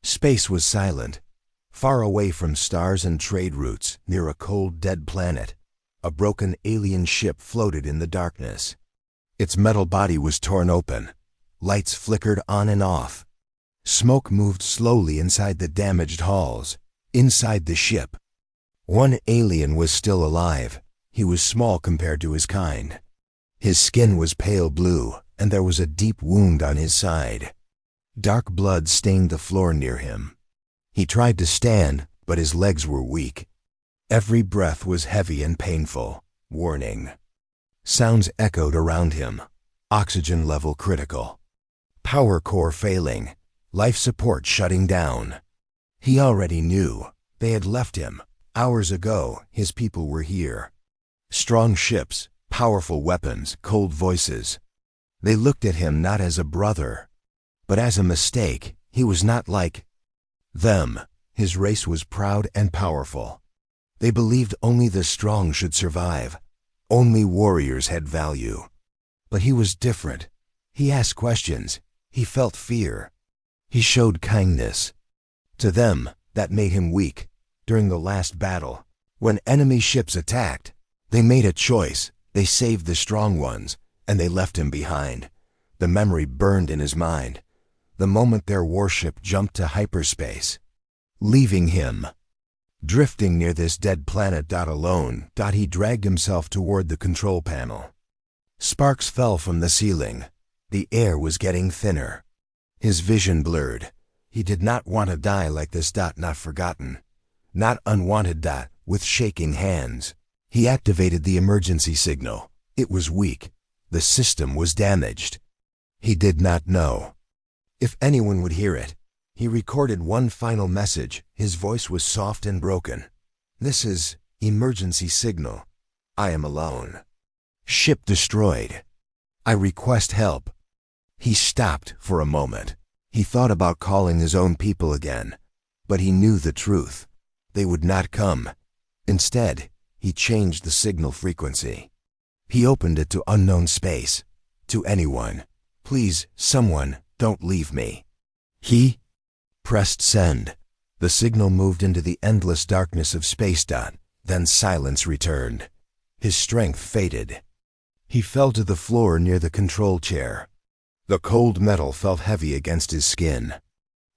Space was silent. Far away from stars and trade routes, near a cold, dead planet, a broken alien ship floated in the darkness. Its metal body was torn open. Lights flickered on and off. Smoke moved slowly inside the damaged halls. Inside the ship, one alien was still alive. He was small compared to his kind. His skin was pale blue, and there was a deep wound on his side. Dark blood stained the floor near him. He tried to stand, but his legs were weak. Every breath was heavy and painful. Warning. Sounds echoed around him. Oxygen level critical. Power core failing. Life support shutting down. He already knew. They had left him. Hours ago, his people were here. Strong ships, powerful weapons, cold voices. They looked at him not as a brother, but as a mistake. He was not like them. His race was proud and powerful. They believed only the strong should survive. Only warriors had value. But he was different. He asked questions. He felt fear. He showed kindness. To them, that made him weak. During the last battle, when enemy ships attacked, they made a choice. They saved the strong ones, and they left him behind. The memory burned in his mind. The moment their warship jumped to hyperspace, leaving him. Drifting near this dead planet. Alone, he dragged himself toward the control panel. Sparks fell from the ceiling. The air was getting thinner. His vision blurred. He did not want to die like this. Not forgotten. Not unwanted. With shaking hands, he activated the emergency signal. It was weak. The system was damaged. He did not know if anyone would hear it. He recorded one final message. His voice was soft and broken. This is emergency signal. I am alone. Ship destroyed. I request help. He stopped for a moment. He thought about calling his own people again, but he knew the truth. They would not come. Instead, he changed the signal frequency. He opened it to unknown space. To anyone. Please, someone, don't leave me. He pressed send. The signal moved into the endless darkness of space. Then silence returned. His strength faded. He fell to the floor near the control chair. The cold metal felt heavy against his skin.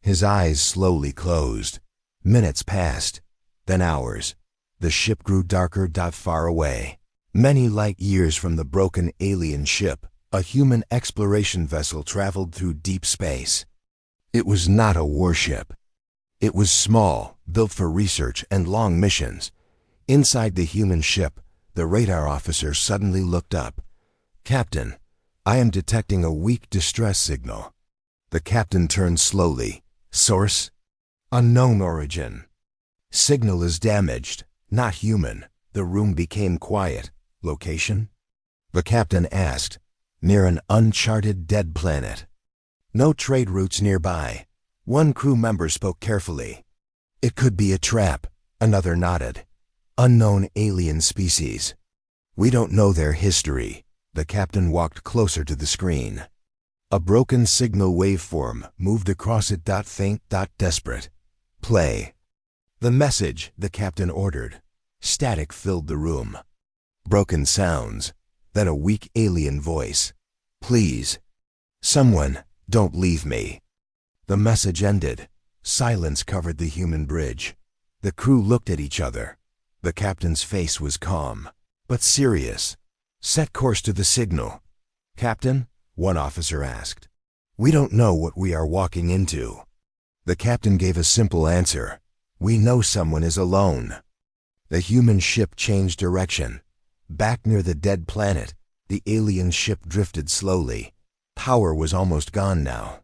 His eyes slowly closed. Minutes passed, then hours. The ship grew darker. Far away. Many light years from the broken alien ship, a human exploration vessel traveled through deep space. It was not a warship. It was small, built for research and long missions. Inside the human ship, the radar officer suddenly looked up. Captain, I am detecting a weak distress signal. The captain turned slowly. Source? Unknown origin. Signal is damaged, not human. The room became quiet. Location? The captain asked. Near an uncharted dead planet. No trade routes nearby. One crew member spoke carefully. It could be a trap. Another nodded. Unknown alien species. We don't know their history. The captain walked closer to the screen. A broken signal waveform moved across it. Faint. Desperate. Play. The message, the captain ordered. Static filled the room. Broken sounds. Then a weak alien voice. Please. Someone, don't leave me. The message ended. Silence covered the human bridge. The crew looked at each other. The captain's face was calm, but serious. Set course to the signal. Captain? One officer asked. We don't know what we are walking into. The captain gave a simple answer. We know someone is alone. The human ship changed direction. Back near the dead planet, the alien ship drifted slowly. Power was almost gone now.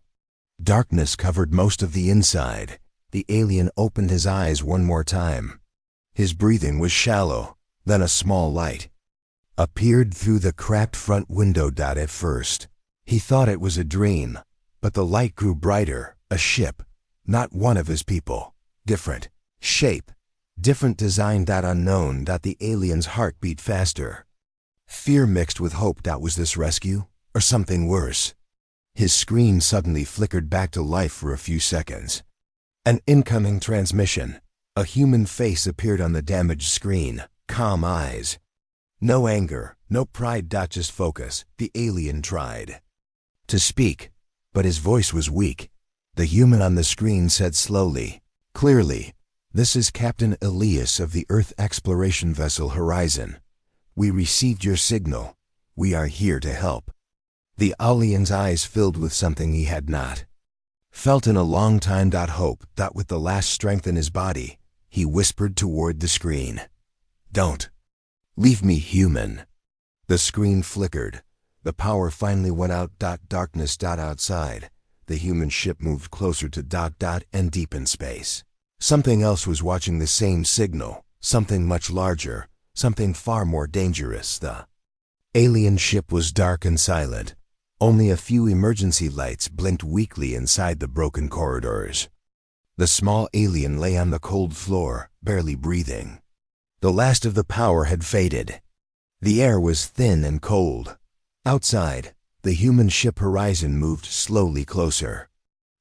Darkness covered most of the inside. The alien opened his eyes one more time. His breathing was shallow. Then a small light appeared through the cracked front window. At first, he thought it was a dream, but the light grew brighter. A ship, not one of his people. Different shape, different design. Unknown. The alien's heart beat faster. Fear mixed with hope. Was this rescue, or something worse? His screen suddenly flickered back to life for a few seconds. An incoming transmission. A human face appeared on the damaged screen, calm eyes. No anger, no pride, just focus. The alien tried to speak, but his voice was weak. The human on the screen said slowly, clearly, "This is Captain Elias of the Earth exploration vessel Horizon. We received your signal. We are here to help." The alien's eyes filled with something he had not felt in a long time. Hope. With the last strength in his body, he whispered toward the screen, "Don't leave me, human." The screen flickered. The power finally went out. Darkness. Outside, the human ship moved closer to ... and deep in space. Something else was watching the same signal, something much larger, something far more dangerous. The alien ship was dark and silent. Only a few emergency lights blinked weakly inside the broken corridors. The small alien lay on the cold floor, barely breathing. The last of the power had faded. The air was thin and cold. Outside, the human ship Horizon moved slowly closer.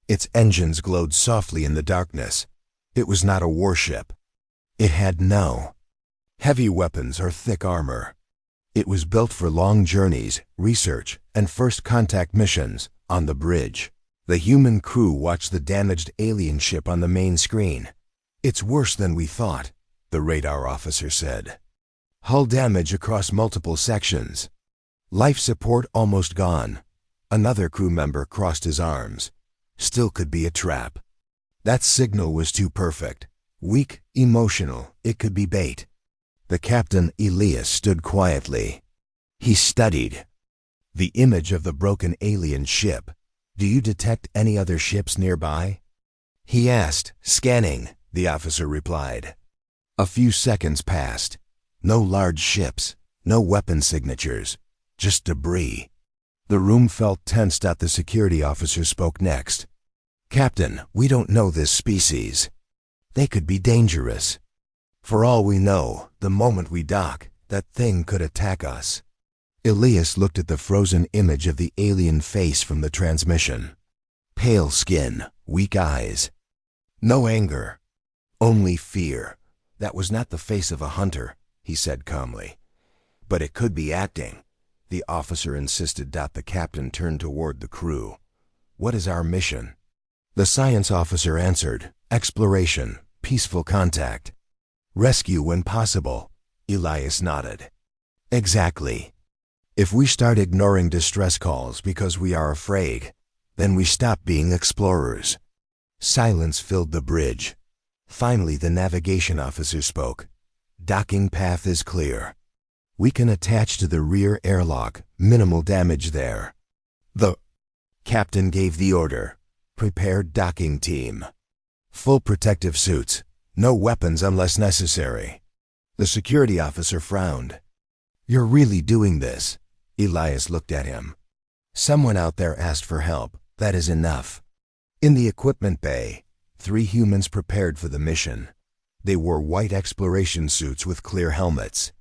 Its engines glowed softly in the darkness. It was not a warship. It had no heavy weapons or thick armor. It was built for long journeys, research, and first contact missions. On the bridge, the human crew watched the damaged alien ship on the main screen. "It's worse than we thought," the radar officer said. "Hull damage across multiple sections. Life support almost gone." Another crew member crossed his arms. "Still could be a trap." That signal was too perfect. Weak, emotional, it could be bait. The captain, Elias, stood quietly. He studied the image of the broken alien ship. "Do you detect any other ships nearby?" he asked. "Scanning," the officer replied. A few seconds passed. No large ships, no weapon signatures, just debris. The room felt tense. The security officer spoke next. "Captain, we don't know this species. They could be dangerous. For all we know, the moment we dock, that thing could attack us." Elias looked at the frozen image of the alien face from the transmission. Pale skin, weak eyes. No anger, only fear. "That was not the face of a hunter," he said calmly. "But it could be acting," the officer insisted. The captain turned toward the crew. "What is our mission?" The science officer answered, "Exploration, peaceful contact. Rescue when possible." Elias nodded. "Exactly. If we start ignoring distress calls because we are afraid, then we stop being explorers." Silence filled the bridge. Finally, the navigation officer spoke. "Docking path is clear. We can attach to the rear airlock, minimal damage there." The captain gave the order. "Prepare docking team. Full protective suits. No weapons unless necessary." The security officer frowned. "You're really doing this?" Elias looked at him. "Someone out there asked for help. That is enough." In the equipment bay, 3 humans prepared for the mission. They wore white exploration suits with clear helmets.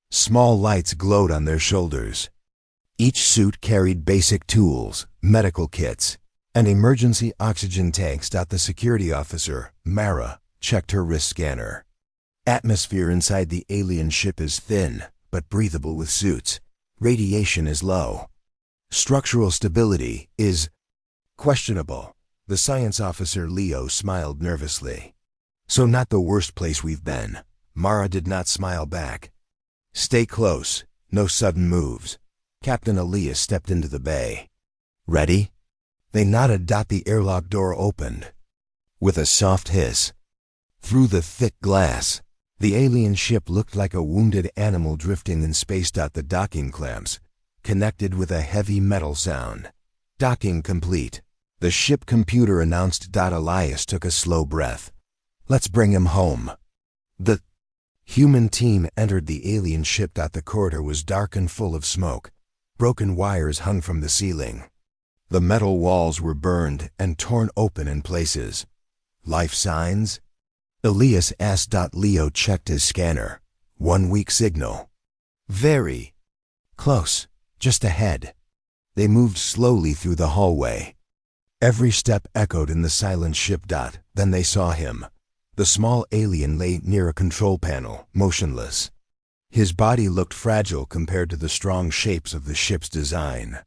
Small lights glowed on their shoulders. Each suit carried basic tools, medical kits, and emergency oxygen tanks. The security officer, Mara, checked her wrist scanner. Atmosphere inside the alien ship is thin, but breathable with suits. Radiation is low. Structural stability is questionable. The science officer, Leo, smiled nervously. "So not the worst place we've been." Mara did not smile back. "Stay close. No sudden moves." Captain Elias stepped into the bay. "Ready?" They nodded. The airlock door opened. With a soft hiss, through the thick glass, the alien ship looked like a wounded animal drifting in space. The docking clamps connected with a heavy metal sound. "Docking complete," the ship computer announced. Elias took a slow breath. "Let's bring him home." The human team entered the alien ship. The corridor was dark and full of smoke. Broken wires hung from the ceiling. The metal walls were burned and torn open in places. "Life signs?" Elias asked. Leo checked his scanner. 1 weak signal. "Very close, just ahead." They moved slowly through the hallway. Every step echoed in the silent ship. Then they saw him. The small alien lay near a control panel, motionless. His body looked fragile compared to the strong shapes of the ship's design.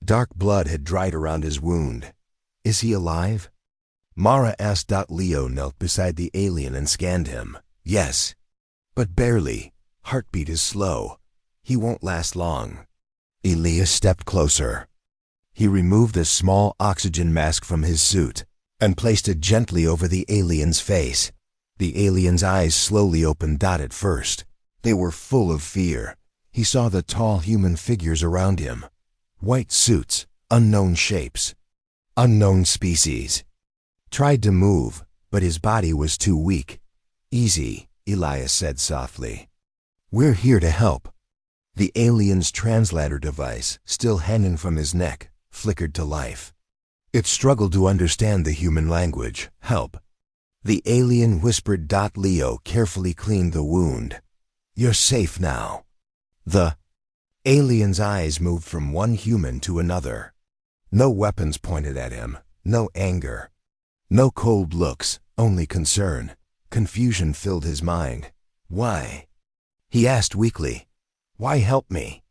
Dark blood had dried around his wound. Is he alive? Mara asked. Leo knelt beside the alien and scanned him. Yes. But barely. Heartbeat is slow. He won't last long. Elias stepped closer. He removed a small oxygen mask from his suit and placed it gently over the alien's face. The alien's eyes slowly opened. At first, they were full of fear. He saw the tall human figures around him. White suits, unknown shapes, unknown species. Tried to move, but his body was too weak. Easy, Elias said softly. We're here to help. The alien's translator device, still hanging from his neck, flickered to life. It struggled to understand the human language. Help. The alien whispered. Leo carefully cleaned the wound. You're safe now. The alien's eyes moved from one human to another. No weapons pointed at him, no anger. No cold looks, only concern. Confusion filled his mind. Why? He asked weakly. Why help me?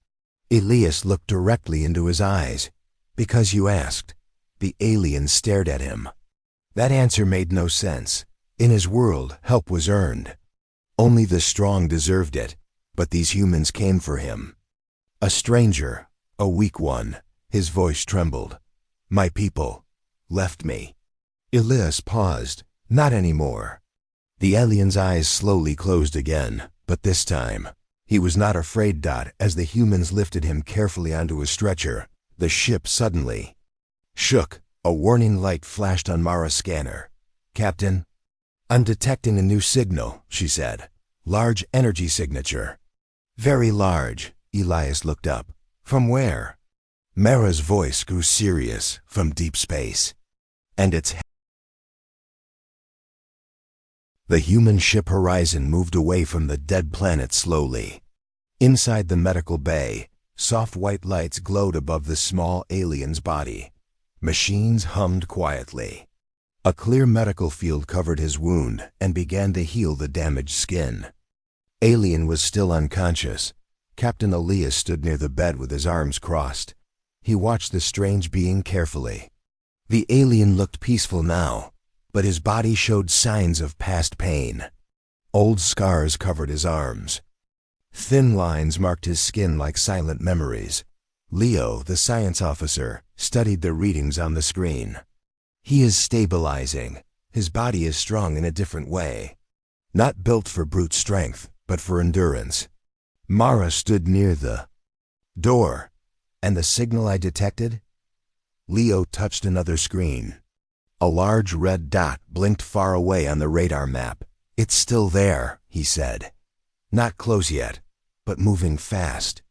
Elias looked directly into his eyes. Because you asked. The alien stared at him. That answer made no sense. In his world, help was earned. Only the strong deserved it, but these humans came for him. A stranger, a weak one, his voice trembled. My people left me. Elias paused. Not anymore. The alien's eyes slowly closed again, but this time, he was not afraid. As the humans lifted him carefully onto a stretcher, the ship suddenly shook. A warning light flashed on Mara's scanner. Captain, I'm detecting a new signal, she said. Large energy signature. Very large. Elias looked up. From where? Mara's voice grew serious. From deep space. And its The human ship horizon moved away from the dead planet slowly. Inside the medical bay, soft white lights glowed above the small alien's body. Machines hummed quietly. A clear medical field covered his wound and began to heal the damaged skin. Alien was still unconscious. Captain Elias stood near the bed with his arms crossed. He watched the strange being carefully. The alien looked peaceful now, but his body showed signs of past pain. Old scars covered his arms. Thin lines marked his skin like silent memories. Leo, the science officer, studied the readings on the screen. He is stabilizing. His body is strong in a different way. Not built for brute strength, but for endurance. Mara stood near the door. And the signal I detected? Leo touched another screen. A large red dot blinked far away on the radar map. It's still there, he said. Not close yet, but moving fast.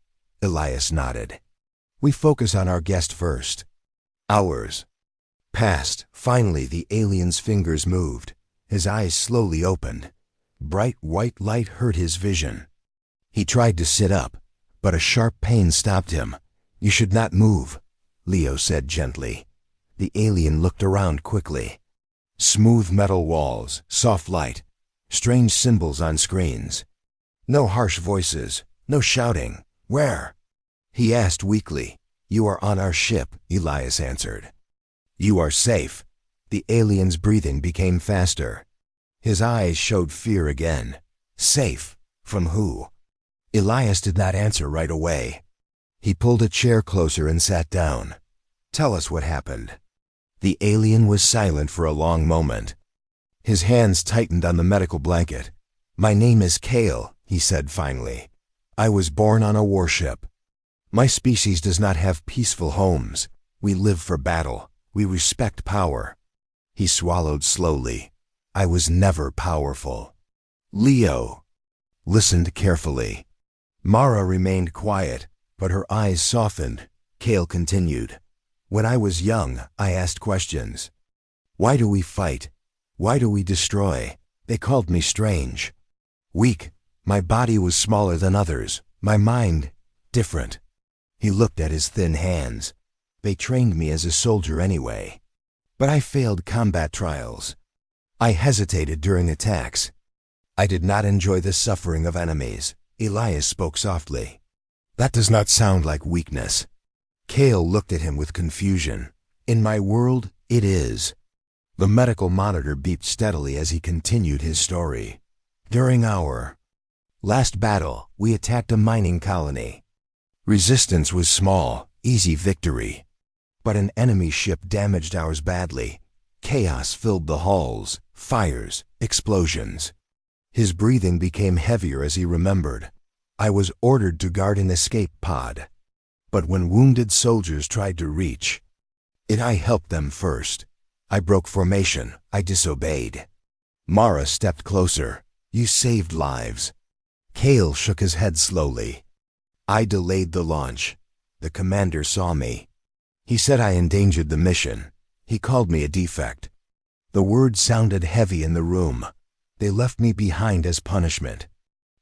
Elias nodded. We focus on our guest first. Hours passed. Finally, the alien's fingers moved. His eyes slowly opened. Bright white light hurt his vision. He tried to sit up, but a sharp pain stopped him. You should not move, Leo said gently. The alien looked around quickly. Smooth metal walls, soft light, strange symbols on screens. No harsh voices, no shouting. Where? He asked weakly. You are on our ship, Elias answered. You are safe. The alien's breathing became faster. His eyes showed fear again. Safe? From who? Elias did not answer right away. He pulled a chair closer and sat down. Tell us what happened. The alien was silent for a long moment. His hands tightened on the medical blanket. My name is Kale, he said finally. I was born on a warship. My species does not have peaceful homes. We live for battle. We respect power. He swallowed slowly. I was never powerful. Leo listened carefully. Mara remained quiet, but her eyes softened. Kale continued. When I was young, I asked questions. Why do we fight? Why do we destroy? They called me strange. Weak. My body was smaller than others. My mind, different. He looked at his thin hands. They trained me as a soldier anyway. But I failed combat trials. I hesitated during attacks. I did not enjoy the suffering of enemies. Elias spoke softly. That does not sound like weakness. Kale looked at him with confusion. In my world, it is. The medical monitor beeped steadily as he continued his story. During our last battle, we attacked a mining colony. Resistance was small, easy victory. But an enemy ship damaged ours badly. Chaos filled the halls, fires, explosions. His breathing became heavier as he remembered. I was ordered to guard an escape pod. But when wounded soldiers tried to reach it, I helped them first. I broke formation. I disobeyed. Mara stepped closer. You saved lives. Kale shook his head slowly. I delayed the launch. The commander saw me. He said I endangered the mission. He called me a defect. The word sounded heavy in the room. They left me behind as punishment.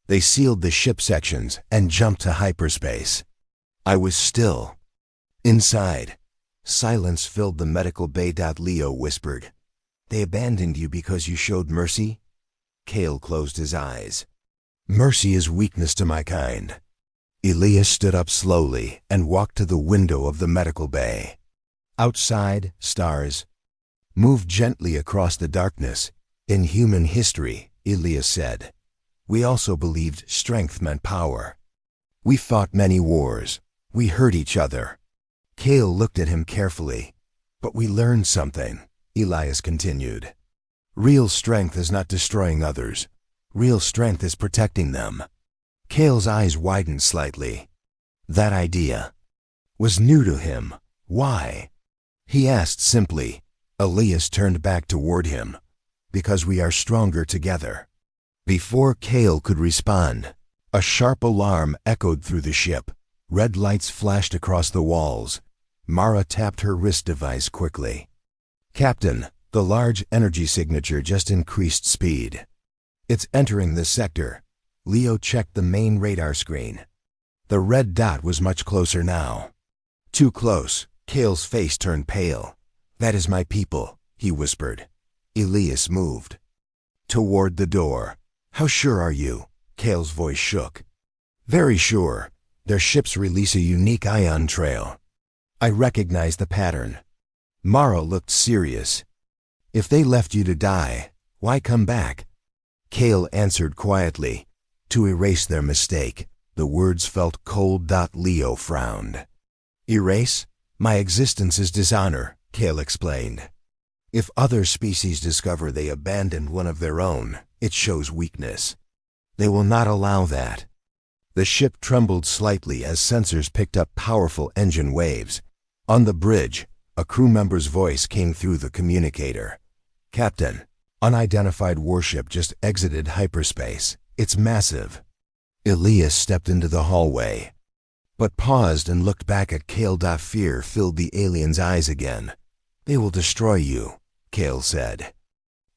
They sealed the ship sections and jumped to hyperspace. I was still. Inside. Silence filled the medical bay. Leo whispered. They abandoned you because you showed mercy? Kale closed his eyes. Mercy is weakness to my kind. Elias stood up slowly and walked to the window of the medical bay. Outside, stars moved gently across the darkness. In human history, Elias said, we also believed strength meant power. We fought many wars. We hurt each other. Kale looked at him carefully. But we learned something, Elias continued. Real strength is not destroying others. Real strength is protecting them. Kale's eyes widened slightly. That idea was new to him. Why? He asked simply. Elias turned back toward him. Because we are stronger together. Before Kale could respond, a sharp alarm echoed through the ship. Red lights flashed across the walls. Mara tapped her wrist device quickly. Captain, the large energy signature just increased speed. It's entering this sector. Leo checked the main radar screen. The red dot was much closer now. Too close. Kale's face turned pale. That is my people, he whispered. Elias moved toward the door. How sure are you? Kale's voice shook. Very sure. Their ships release a unique ion trail. I recognize the pattern. Mara looked serious. If they left you to die, why come back? Kale answered quietly. To erase their mistake. The words felt cold. Leo frowned. Erase? My existence is dishonor, Kale explained. If other species discover they abandoned one of their own, it shows weakness. They will not allow that. The ship trembled slightly as sensors picked up powerful engine waves. On the bridge, a crew member's voice came through the communicator. Captain, unidentified warship just exited hyperspace. It's massive. Elias stepped into the hallway, but paused and looked back at Kale. Fear filled the alien's eyes again. They will destroy you, Kale said.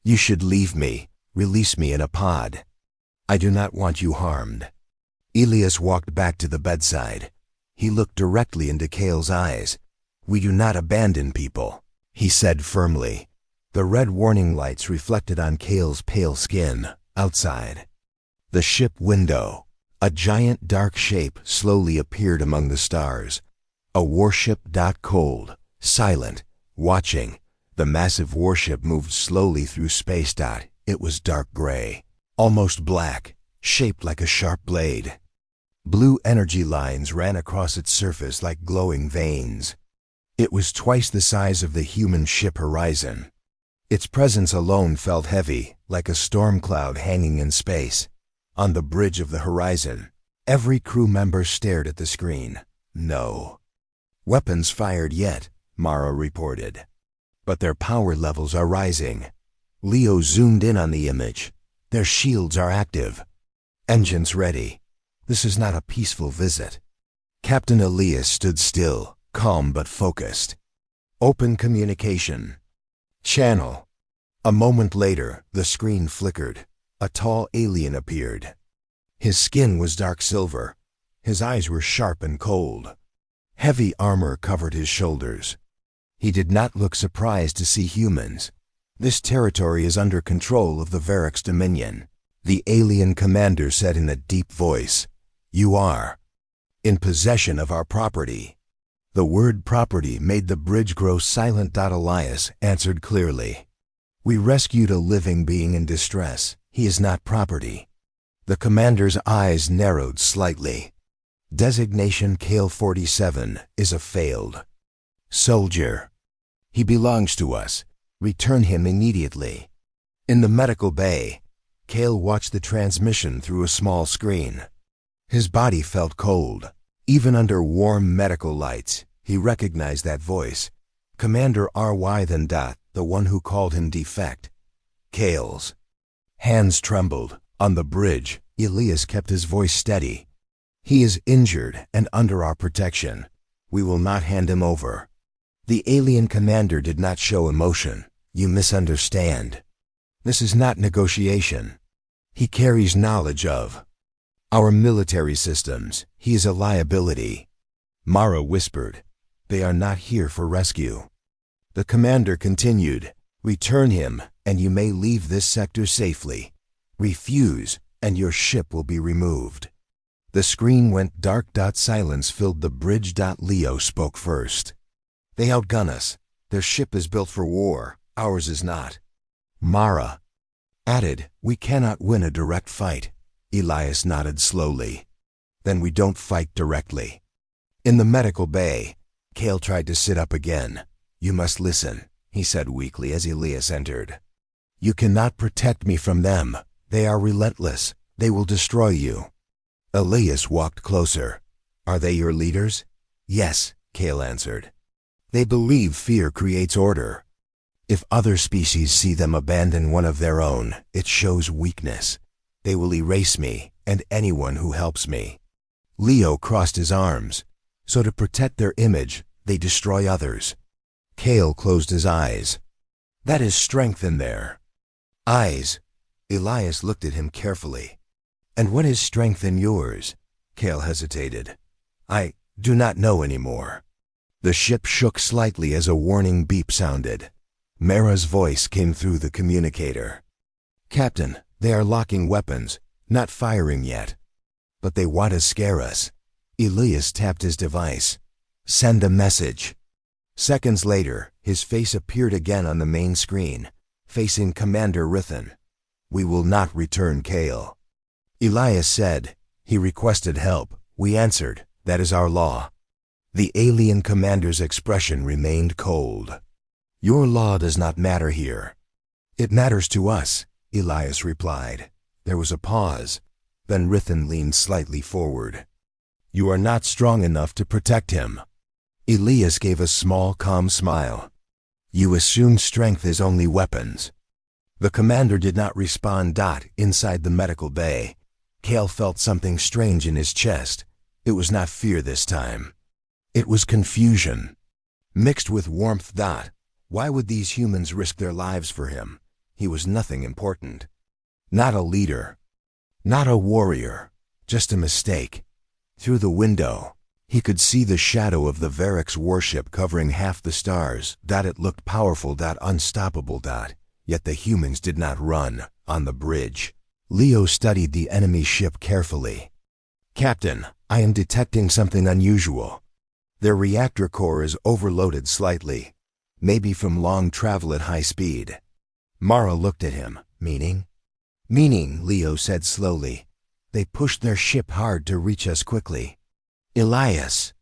You should leave me. Release me in a pod. I do not want you harmed. Elias walked back to the bedside. He looked directly into Kale's eyes. We do not abandon people, he said firmly. The red warning lights reflected on Kale's pale skin. Outside the ship window, a giant dark shape slowly appeared among the stars. A warship. Cold, silent, watching. The massive warship moved slowly through space. It was dark gray, almost black, shaped like a sharp blade. Blue energy lines ran across its surface like glowing veins. It was twice the size of the human ship Horizon. Its presence alone felt heavy, like a storm cloud hanging in space. On the bridge of the Horizon, every crew member stared at the screen. No weapons fired yet, Mara reported. But their power levels are rising. Leo zoomed in on the image. Their shields are active. Engines ready. This is not a peaceful visit. Captain Elias stood still, calm but focused. Open communication. Channel. A moment later, the screen flickered. A tall alien appeared. His skin was dark silver. His eyes were sharp and cold. Heavy armor covered his shoulders. He did not look surprised to see humans. This territory is under control of the Varrics Dominion. The alien commander said in a deep voice, "You are in possession of our property." The word property made the bridge grow silent. Elias answered clearly, "We rescued a living being in distress. He is not property." The commander's eyes narrowed slightly. Designation Kale 47 is a failed soldier. He belongs to us. Return him immediately. In the medical bay, Kale watched the transmission through a small screen. His body felt cold. Even under warm medical lights, he recognized that voice. Commander R.Y. then the one who called him defect. Kale's hands trembled. On the bridge, Elias kept his voice steady. "He is injured and under our protection. We will not hand him over." The alien commander did not show emotion. "You misunderstand. This is not negotiation." He carries knowledge of our military systems. He is a liability. Mara whispered, "They are not here for rescue." The commander continued, "Return him, and you may leave this sector safely. Refuse, and your ship will be removed." The screen went dark. Silence filled the bridge. Leo spoke first. "They outgun us. Their ship is built for war. Ours is not." Mara added, "We cannot win a direct fight." Elias nodded slowly. "Then we don't fight directly." In the medical bay, Kale tried to sit up again. "You must listen," he said weakly as Elias entered. "You cannot protect me from them. They are relentless. They will destroy you." Elias walked closer. "Are they your leaders?" "Yes," Kale answered. "They believe fear creates order. If other species see them abandon one of their own, it shows weakness. They will erase me and anyone who helps me." Leo crossed his arms. "So to protect their image, they destroy others." Kale closed his eyes. "That is strength in their eyes." Elias looked at him carefully. "And what is strength in yours?" Kale hesitated. "I do not know anymore." The ship shook slightly as a warning beep sounded. Mara's voice came through the communicator. "Captain, they are locking weapons, not firing yet. But they want to scare us." Elias tapped his device. "Send a message." Seconds later, his face appeared again on the main screen, facing Commander Rithan. "We will not return Kale." Elias said, "He requested help. We answered. That is our law." The alien commander's expression remained cold. "Your law does not matter here." "It matters to us," Elias replied. There was a pause. Then Rithan leaned slightly forward. "You are not strong enough to protect him." Elias gave a small, calm smile. "You assume strength is only weapons." The commander did not respond. Inside the medical bay, Kale felt something strange in his chest. It was not fear this time. It was confusion, mixed with warmth. Why would these humans risk their lives for him? He was nothing important. Not a leader. Not a warrior. Just a mistake. Through the window, he could see the shadow of the Varrics warship covering half the stars. It looked powerful. Unstoppable. Yet the humans did not run. On the bridge, Leo studied the enemy ship carefully. "Captain, I am detecting something unusual. Their reactor core is overloaded slightly, maybe from long travel at high speed." Mara looked at him. "Meaning?" "Meaning," Leo said slowly. "They pushed their ship hard to reach us quickly." Elias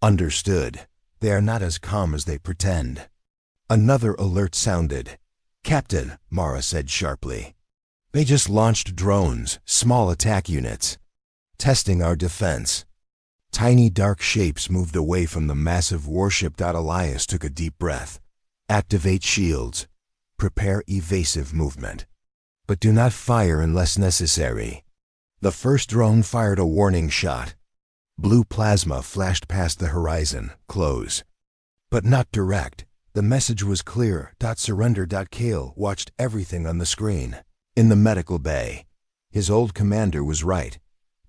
understood. They are not as calm as they pretend. Another alert sounded. "Captain," Mara said sharply. "They just launched drones, small attack units, testing our defense." Tiny dark shapes moved away from the massive warship. Elias took a deep breath. "Activate shields. Prepare evasive movement. But do not fire unless necessary." The first drone fired a warning shot. Blue plasma flashed past the horizon. "Close." But not direct. The message was clear. "Surrender." Kale watched everything on the screen. In the medical bay, his old commander was right.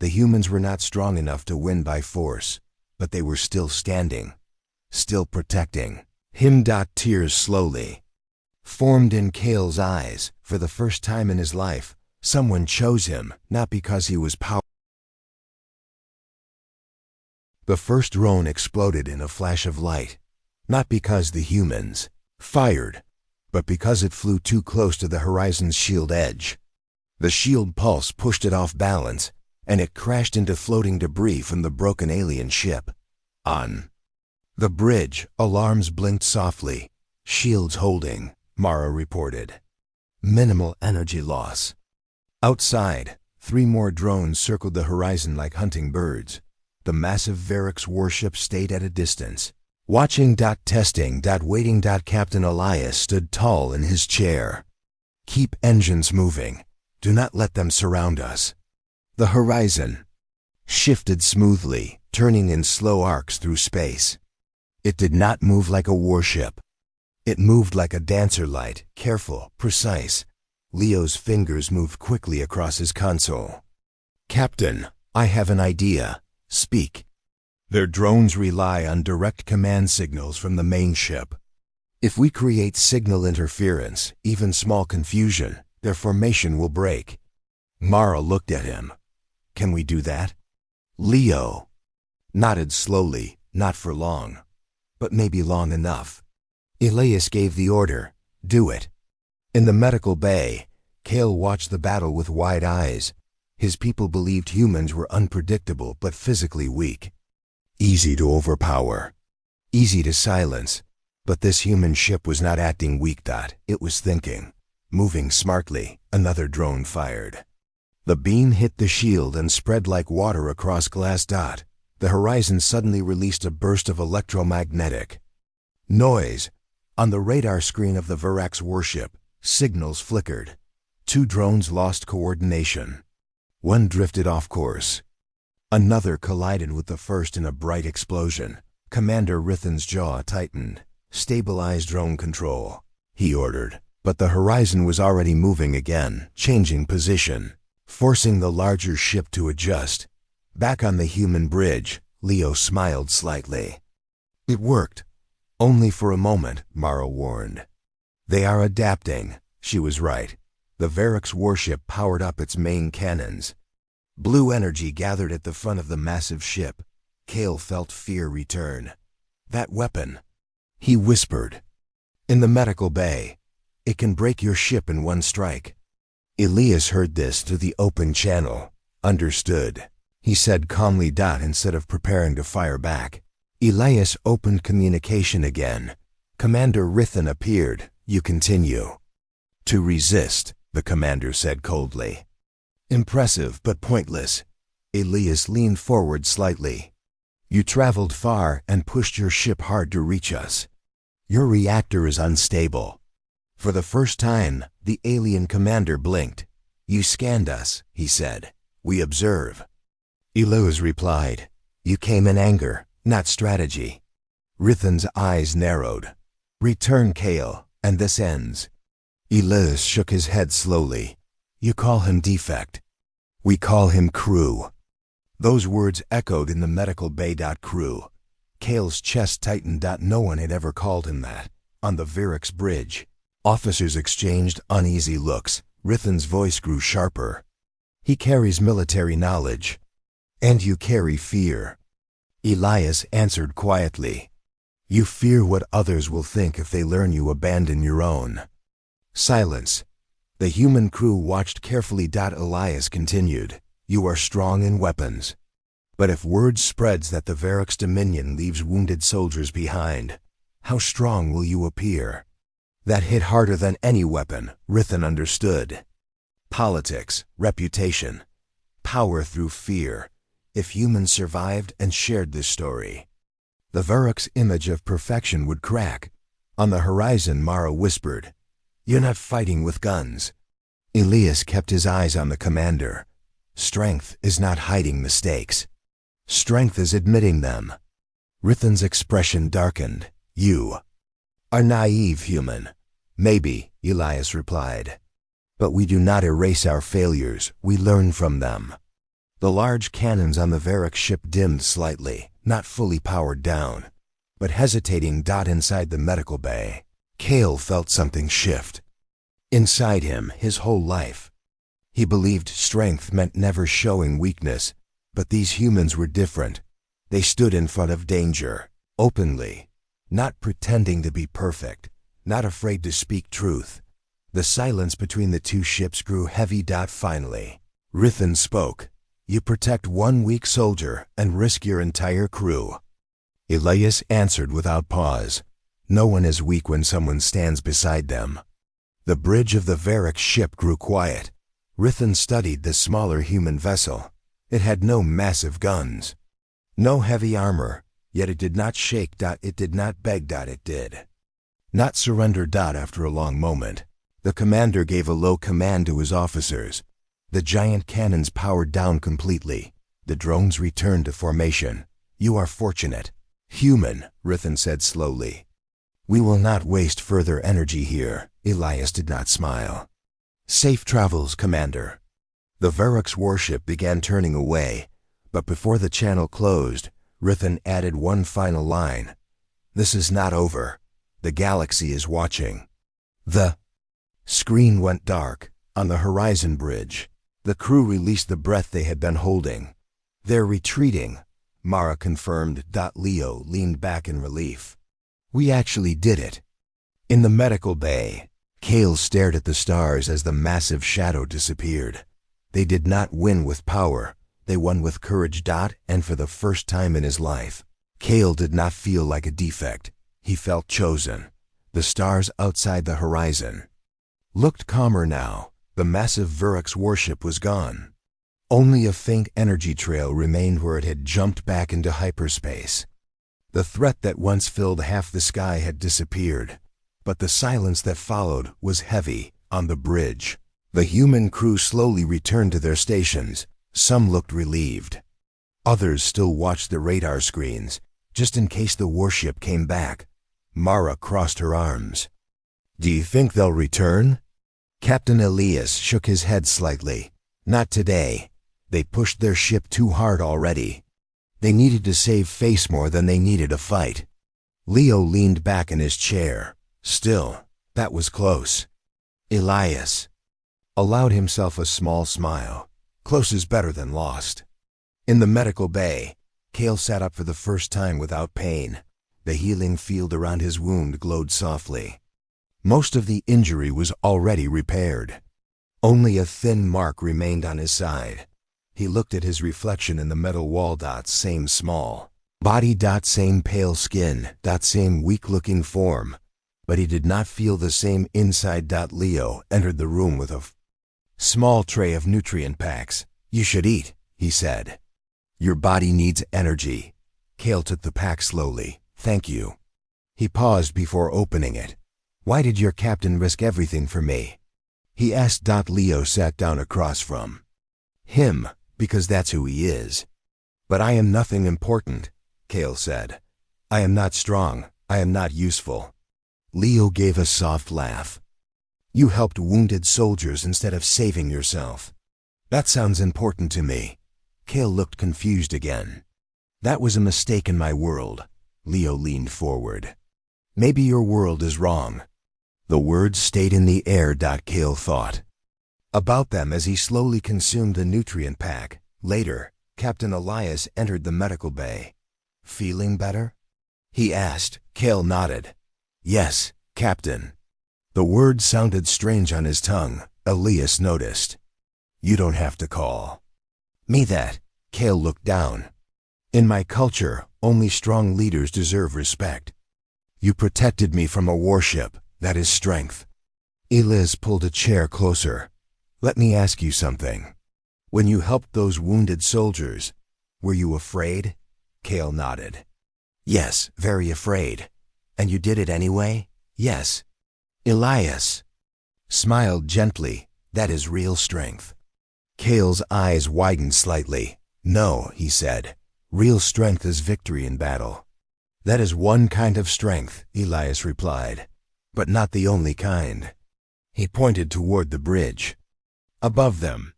The humans were not strong enough to win by force, but they were still standing, still protecting him. Tears slowly formed in Kale's eyes. For the first time in his life, someone chose him, not because he was powerful. The first drone exploded in a flash of light, not because the humans fired, but because it flew too close to the horizon's shield edge. The shield pulse pushed it off balance, and it crashed into floating debris from the broken alien ship. On the bridge, alarms blinked softly. Shields holding, Mara reported. Minimal energy loss. Outside, 3 more drones circled the horizon like hunting birds. The massive Varix warship stayed at a distance. Watching. Testing. Waiting. Captain Elias stood tall in his chair. Keep engines moving. Do not let them surround us. The horizon shifted smoothly, turning in slow arcs through space. It did not move like a warship. It moved like a dancer light, careful, precise. Leo's fingers moved quickly across his console. Captain, I have an idea. Speak. Their drones rely on direct command signals from the main ship. If we create signal interference, even small confusion, their formation will break. Mara looked at him. Can we do that? Leo nodded slowly, not for long, but maybe long enough. Elias gave the order, do it. In the medical bay, Kale watched the battle with wide eyes. His people believed humans were unpredictable but physically weak. Easy to overpower, easy to silence, but this human ship was not acting weak. It was thinking. Moving smartly, another drone fired. The beam hit the shield and spread like water across glass. The horizon suddenly released a burst of electromagnetic noise. On the radar screen of the Varix warship, signals flickered. 2 drones lost coordination. One drifted off course. Another collided with the first in a bright explosion. Commander Rithan's jaw tightened. Stabilize drone control, he ordered. But the horizon was already moving again, changing position, forcing the larger ship to adjust. Back on the human bridge, Leo smiled slightly. It worked. Only for a moment, Mara warned. They are adapting. She was right. The Varix warship powered up its main cannons. Blue energy gathered at the front of the massive ship. Kale felt fear return. That weapon, he whispered. In the medical bay, it can break your ship in one strike. Elias heard this through the open channel. Understood, he said calmly. Instead of preparing to fire back, Elias opened communication again. Commander Rithan appeared. You continue to resist, the commander said coldly. Impressive but pointless. Elias leaned forward slightly. You traveled far and pushed your ship hard to reach us. Your reactor is unstable. For the first time, the alien commander blinked. You scanned us, he said. We observe. Elias replied. You came in anger, not strategy. Rithan's eyes narrowed. Return, Kale, and this ends. Elias shook his head slowly. You call him defect. We call him crew. Those words echoed in the medical bay. Crew. Kale's chest tightened. No one had ever called him that. On the Varix bridge, officers exchanged uneasy looks. Rithan's voice grew sharper. He carries military knowledge. And you carry fear. Elias answered quietly. You fear what others will think if they learn you abandon your own. Silence. The human crew watched carefully. Elias continued. You are strong in weapons. But if word spreads that the Varix Dominion leaves wounded soldiers behind, how strong will you appear? That hit harder than any weapon, Rithan understood. Politics, reputation, power through fear. If humans survived and shared this story, the Varix image of perfection would crack. On the horizon, Mara whispered, You're not fighting with guns. Elias kept his eyes on the commander. Strength is not hiding mistakes. Strength is admitting them. Rithan's expression darkened. You are naive, human. Maybe, Elias replied. But we do not erase our failures, we learn from them. The large cannons on the Varix ship dimmed slightly, not fully powered down, but hesitating. Inside the medical bay, Kale felt something shift. Inside him, his whole life. He believed strength meant never showing weakness, but these humans were different. They stood in front of danger, openly, not pretending to be perfect, not afraid to speak truth. The silence between the two ships grew heavy. Finally, Rithan spoke. You protect one weak soldier and risk your entire crew. Elias answered without pause. No one is weak when someone stands beside them. The bridge of the Varric ship grew quiet. Rithan studied the smaller human vessel. It had no massive guns, no heavy armor, yet it did not shake. It did not beg. It did not surrender. After a long moment, the commander gave a low command to his officers. The giant cannons powered down completely. The drones returned to formation. You are fortunate. Human, Rithan said slowly. We will not waste further energy here. Elias did not smile. Safe travels, Commander. The Varric's warship began turning away, but before the channel closed, Rithan added one final line. This is not over. The galaxy is watching. The screen went dark. On the horizon bridge, the crew released the breath they had been holding. They're retreating, Mara confirmed. Leo leaned back in relief. We actually did it. In the medical bay, Kale stared at the stars as the massive shadow disappeared. They did not win with power. They won with courage. And for the first time in his life, Kale did not feel like a defect. He felt chosen. The stars outside the horizon looked calmer now. The massive Varric's warship was gone. Only a faint energy trail remained where it had jumped back into hyperspace. The threat that once filled half the sky had disappeared, but the silence that followed was heavy. On the bridge, the human crew slowly returned to their stations. Some looked relieved. Others still watched the radar screens, just in case the warship came back. Mara crossed her arms. Do you think they'll return? Captain Elias shook his head slightly. Not today. They pushed their ship too hard already. They needed to save face more than they needed a fight. Leo leaned back in his chair. Still, that was close. Elias allowed himself a small smile. Close is better than lost. In the medical bay, Kale sat up for the first time without pain. The healing field around his wound glowed softly. Most of the injury was already repaired. Only a thin mark remained on his side. He looked at his reflection in the metal wall. Same small body. Same pale skin. Same weak-looking form. But he did not feel the same inside. Leo entered the room with a small tray of nutrient packs. You should eat, he said. Your body needs energy. Kale took the pack slowly. Thank you. He paused before opening it. Why did your captain risk everything for me? He asked. Leo sat down across from him, because that's who he is. But I am nothing important, Kale said. I am not strong. I am not useful. Leo gave a soft laugh. You helped wounded soldiers instead of saving yourself. That sounds important to me. Kale looked confused again. That was a mistake in my world. Leo leaned forward. Maybe your world is wrong. The words stayed in the air. Kale thought about them as he slowly consumed the nutrient pack. Later, Captain Elias entered the medical bay. Feeling better? He asked. Kale nodded. Yes, Captain. The word sounded strange on his tongue. Elias noticed. You don't have to call me that. Kale looked down. In my culture, only strong leaders deserve respect. You protected me from a warship. That is strength. Elias pulled a chair closer. Let me ask you something. When you helped those wounded soldiers, were you afraid? Kale nodded. Yes, very afraid. And you did it anyway? Yes. Elias smiled gently. That is real strength. Kale's eyes widened slightly. No, he said. Real strength is victory in battle. That is one kind of strength, Elias replied. But not the only kind. He pointed toward the bridge. Above them,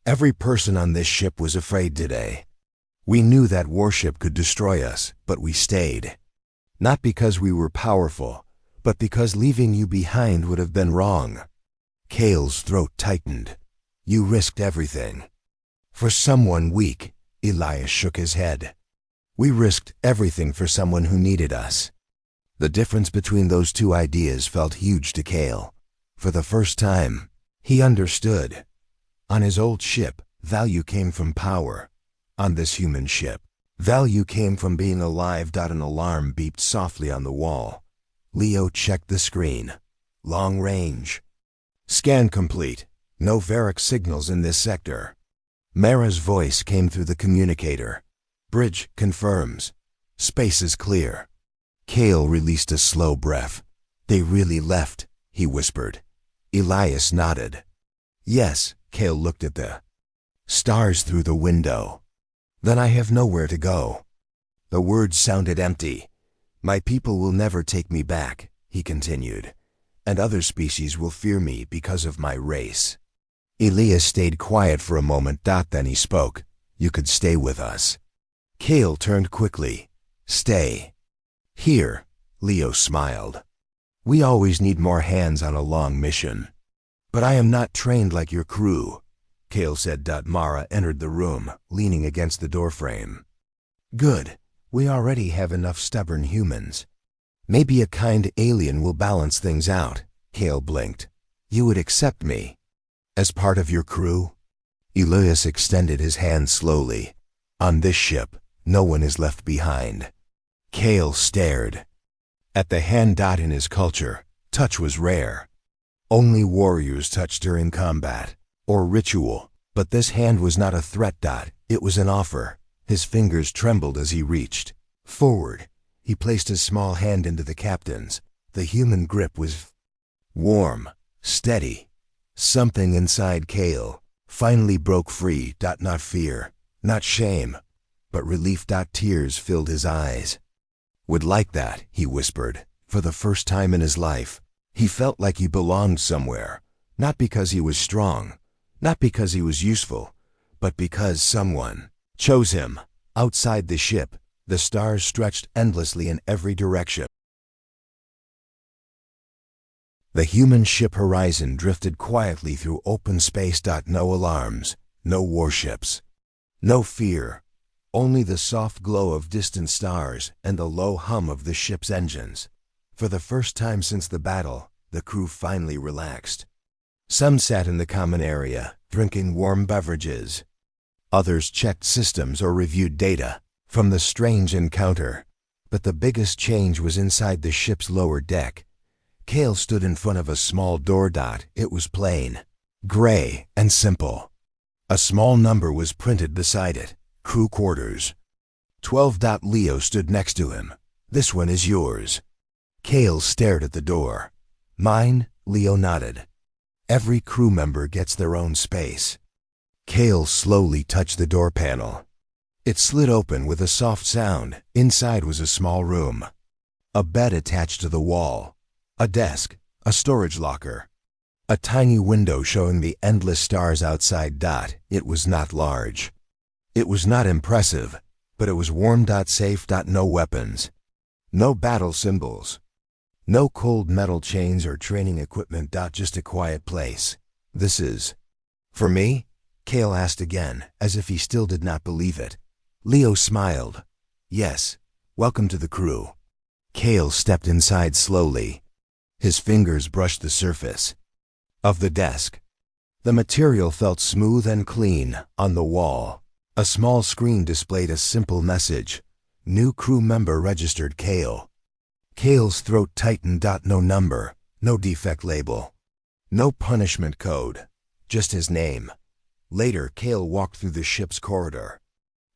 every person on this ship was afraid today. We knew that warship could destroy us, but we stayed. Not because we were powerful, but because leaving you behind would have been wrong. Cale's throat tightened. You risked everything. For someone weak, Elias shook his head. We risked everything for someone who needed us. The difference between those two ideas felt huge to Cale. For the first time, he understood. On his old ship, value came from power. On this human ship, value came from being alive. An alarm beeped softly on the wall. Leo checked the screen. Long range. Scan complete. No Varric signals in this sector. Mara's voice came through the communicator. Bridge confirms. Space is clear. Cale released a slow breath. They really left, he whispered. Elias nodded. Yes, Cale looked at the stars through the window. Then I have nowhere to go. The words sounded empty. My people will never take me back, he continued, and other species will fear me because of my race. Elias stayed quiet for a moment. Then he spoke. You could stay with us. Cale turned quickly. Stay. Here, Leo smiled. We always need more hands on a long mission. But I am not trained like your crew, Cale said. Mara entered the room, leaning against the doorframe. Good. We already have enough stubborn humans. Maybe a kind alien will balance things out, Cale blinked. You would accept me as part of your crew? Elias extended his hand slowly. On this ship, no one is left behind. Cale stared. At the hand. In his culture, touch was rare. Only warriors touched during combat or ritual, but this hand was not a threat. It was an offer. His fingers trembled as he reached forward. He placed his small hand into the captain's. The human grip was warm, steady. Something inside Cale finally broke free. Not fear, not shame, but relief. Tears filled his eyes. Would like that, he whispered. For the first time in his life, he felt like he belonged somewhere. Not because he was strong, not because he was useful, but because someone chose him. Outside the ship, the stars stretched endlessly in every direction. The human ship horizon drifted quietly through open space. No alarms, no warships, no fear, only the soft glow of distant stars and the low hum of the ship's engines. For the first time since the battle, the crew finally relaxed. Some sat in the common area, drinking warm beverages. Others checked systems or reviewed data from the strange encounter. But the biggest change was inside the ship's lower deck. Cale stood in front of a small door. It was plain, gray, and simple. A small number was printed beside it. Crew quarters. 12. Leo stood next to him. This one is yours. Cale stared at the door. Mine, Leo nodded. Every crew member gets their own space. Cale slowly touched the door panel. It slid open with a soft sound. Inside was a small room. A bed attached to the wall. A desk, a storage locker. A tiny window showing the endless stars outside. It was not large. It was not impressive, but it was warm. Safe. No weapons. No battle symbols. No cold metal chains or training equipment. Just a quiet place. This is for me? Cale asked again, as if he still did not believe it. Leo smiled. Yes, welcome to the crew. Cale stepped inside slowly. His fingers brushed the surface of the desk. The material felt smooth and clean. On the wall, a small screen displayed a simple message. New crew member registered. Cale. Cale's throat tightened. No number, no defect label, no punishment code, just his name. Later, Cale walked through the ship's corridor.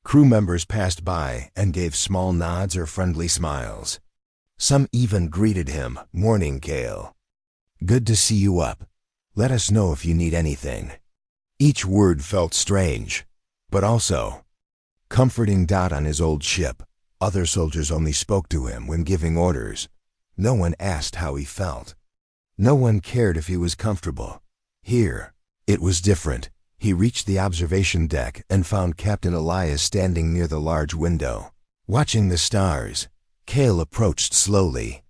Crew members passed by and gave small nods or friendly smiles. Some even greeted him. Morning, Cale. Good to see you up. Let us know if you need anything. Each word felt strange, but also comforting. On his old ship, other soldiers only spoke to him when giving orders. No one asked how he felt. No one cared if he was comfortable. Here, it was different. He reached the observation deck and found Captain Elias standing near the large window, watching the stars. Cale approached slowly.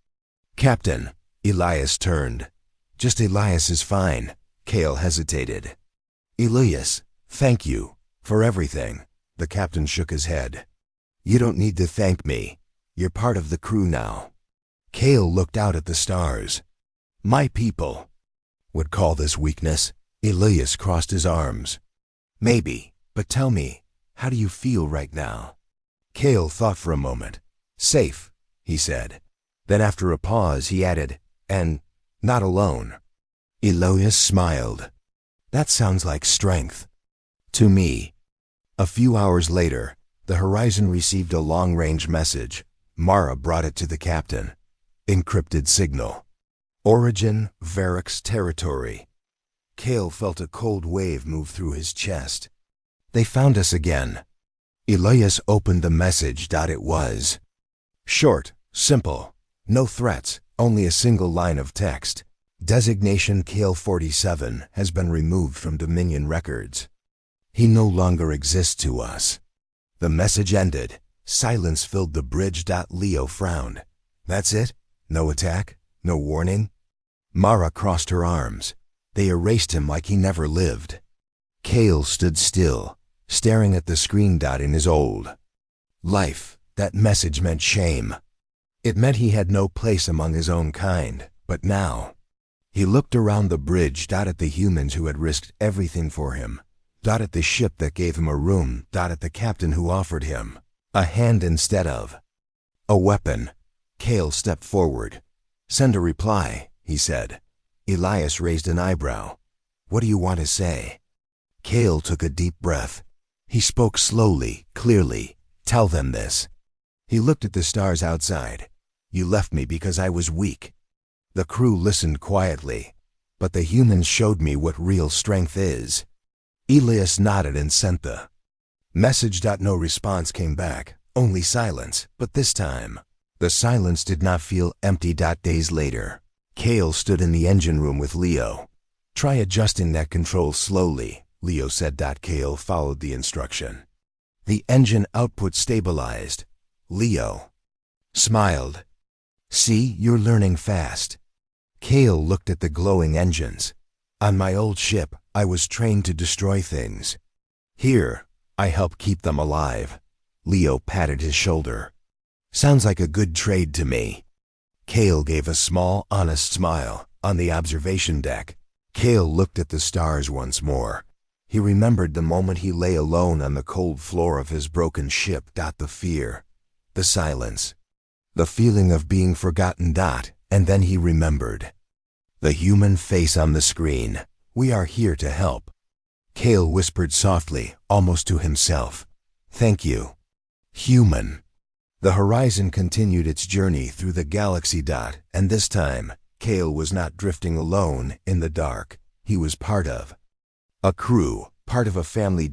Captain, Elias turned. Just Elias is fine. Cale hesitated. Elias, thank you for everything. The captain shook his head. You don't need to thank me. You're part of the crew now. Cale looked out at the stars. My people would call this weakness. Elias crossed his arms. Maybe, but tell me, how do you feel right now? Cale thought for a moment. Safe, he said. Then after a pause he added, and not alone. Elias smiled. That sounds like strength. To me. A few hours later, the Horizon received a long-range message. Mara brought it to the captain. Encrypted signal. Origin, Varrock's territory. Cale felt a cold wave move through his chest. They found us again. Elias opened the message. It was short, simple, no threats, only a single line of text. Designation Cale 47 has been removed from Dominion records. He no longer exists to us. The message ended. Silence filled the bridge. Leo frowned. That's it? No attack? No warning? Mara crossed her arms. They erased him like he never lived. Cale stood still, staring at the screen. In his old life, that message meant shame. It meant he had no place among his own kind, but now. He looked around the bridge. At the humans who had risked everything for him. At the ship that gave him a room. At the captain who offered him a hand instead of a weapon. Cale stepped forward. Send a reply, he said. Elias raised an eyebrow. What do you want to say? Cale took a deep breath. He spoke slowly, clearly. Tell them this. He looked at the stars outside. You left me because I was weak. The crew listened quietly, but the humans showed me what real strength is. Elias nodded and sent the message. No response came back, only silence, but this time, the silence did not feel empty. Days later, Cale stood in the engine room with Leo. Try adjusting that control slowly, Leo said. Cale followed the instruction. The engine output stabilized. Leo smiled. See, you're learning fast. Cale looked at the glowing engines. On my old ship, I was trained to destroy things. Here, I help keep them alive. Leo patted his shoulder. Sounds like a good trade to me. Cale gave a small, honest smile. On the observation deck, Cale looked at the stars once more. He remembered the moment he lay alone on the cold floor of his broken ship. The fear, the silence, the feeling of being forgotten. And then he remembered. The human face on the screen. We are here to help. Cale whispered softly, almost to himself. Thank you, human. The Horizon continued its journey through the galaxy. And this time, Cale was not drifting alone in the dark. He was part of a crew, part of a family.